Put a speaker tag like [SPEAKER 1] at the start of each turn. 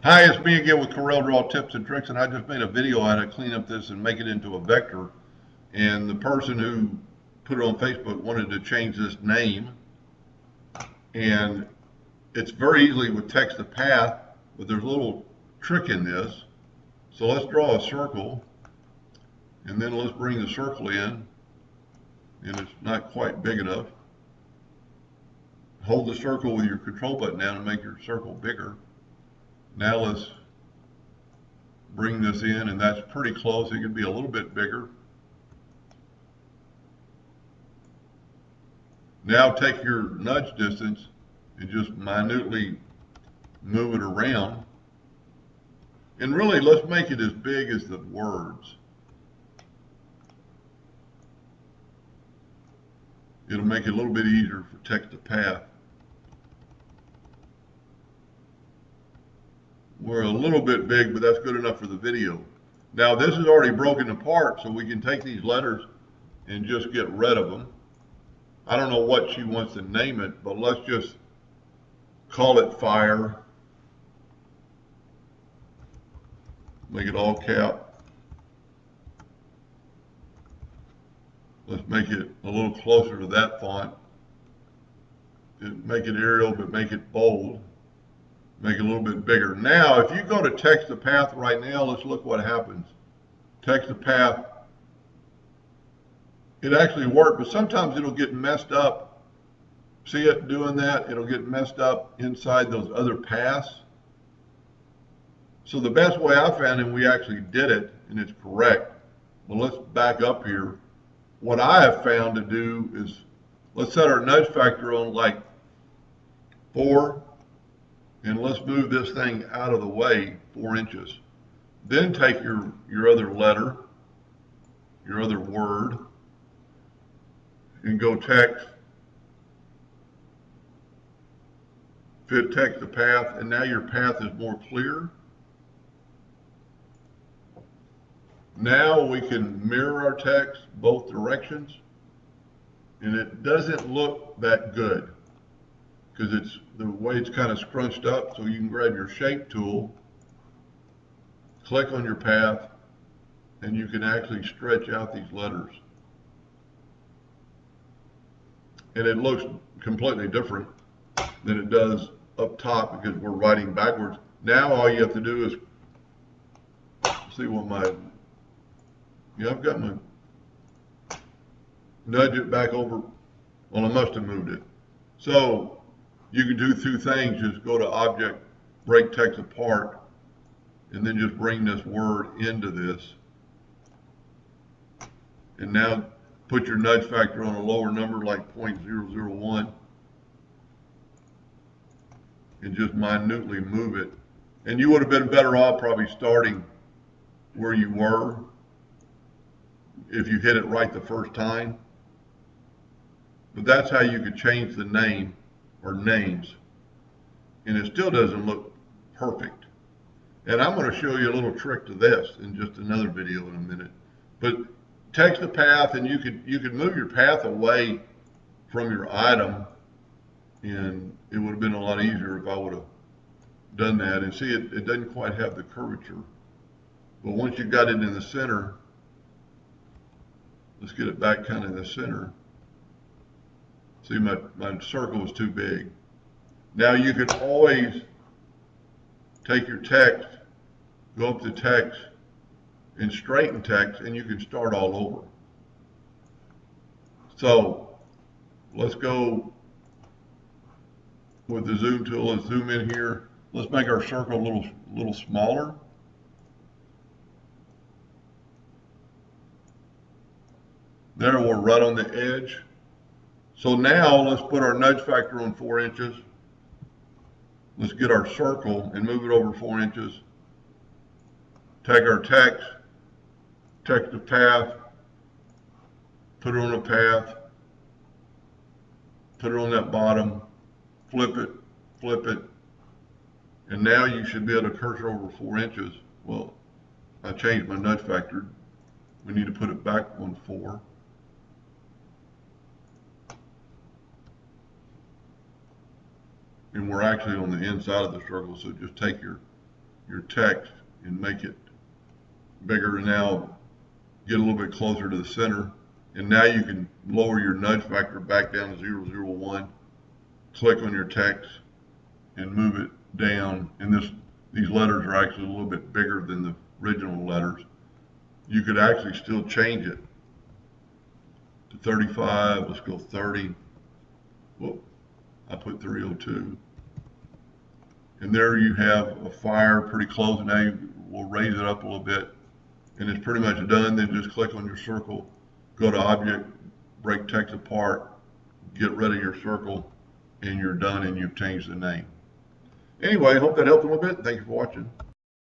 [SPEAKER 1] Hi, it's me again with Corel Draw Tips and Tricks, and I just made a video on how to clean up this and make it into a vector. And the person who put it on Facebook wanted to change this name, and it's very easily with text to path, but there's a little trick in this. So let's draw a circle, and then let's bring the circle in, and it's not quite big enough. Hold the circle with your control button down and make your circle bigger. Now let's bring this in, and that's pretty close. It could be a little bit bigger. Now take your nudge distance and just minutely move it around. And really, let's make it as big as the words. It'll make it a little bit easier for text to path. We're a little bit big, but that's good enough for the video. Now this is already broken apart, so we can take these letters and just get rid of them. I don't know what she wants to name it, but let's just call it fire. Make it all cap. Let's make it a little closer to that font. Make it Arial, but make it bold. Make it a little bit bigger. Now, if you go to text to path right now, let's look what happens. Text to path, it actually worked, but sometimes it'll get messed up. See it doing that? It'll get messed up inside those other paths. So the best way I found, and we actually did it, and it's correct. Well, let's back up here. What I have found to do is, let's set our nudge factor on like 4, and let's move this thing out of the way 4 inches. Then take your other letter, your other word, and go text, fit text to path, and now your path is more clear. Now we can mirror our text both directions, and it doesn't look that good because it's the way it's kind of scrunched up. So you can grab your shape tool, click on your path, and you can actually stretch out these letters. And it looks completely different than it does up top because we're writing backwards. Now all you have to do is see what I've got my, nudge it back over. Well, I must have moved it. So you can do 2 things. Just go to Object, break text apart, and then just bring this word into this. And now put your nudge factor on a lower number like 0.001 and just minutely move it. And you would have been better off probably starting where you were if you hit it right the first time. But that's how you could change the name or names. And it still doesn't look perfect. And I'm going to show you a little trick to this in just another video in a minute. But text the path, and you could move your path away from your item, and it would have been a lot easier if I would have done that. And see, it doesn't quite have the curvature. But once you got it in the center, let's get it back kind of in the center. See, my circle was too big. Now you could always take your text, go up to text, and straighten text, and you can start all over. So let's go with the zoom tool. Let's zoom in here. Let's make our circle a little smaller. There, we're right on the edge. So now let's put our nudge factor on 4 inches. Let's get our circle and move it over 4 inches. Take our text to path, put it on a path, put it on that bottom, flip it, and now you should be able to cursor over 4 inches. Well, I changed my nudge factor. We need to put it back on 4. And we're actually on the inside of the circle, so just take your your text and make it bigger, and now get a little bit closer to the center. And now you can lower your nudge factor back down to 0.001. Click on your text and move it down. And these letters are actually a little bit bigger than the original letters. You could actually still change it to 35. Let's go 30. Whoop, I put 302. And there you have a fire pretty close. Now we'll raise it up a little bit, and it's pretty much done. Then just click on your circle, go to object, break text apart, get rid of your circle, and you're done, and you've changed the name. Anyway, I hope that helped a little bit. Thank you for watching.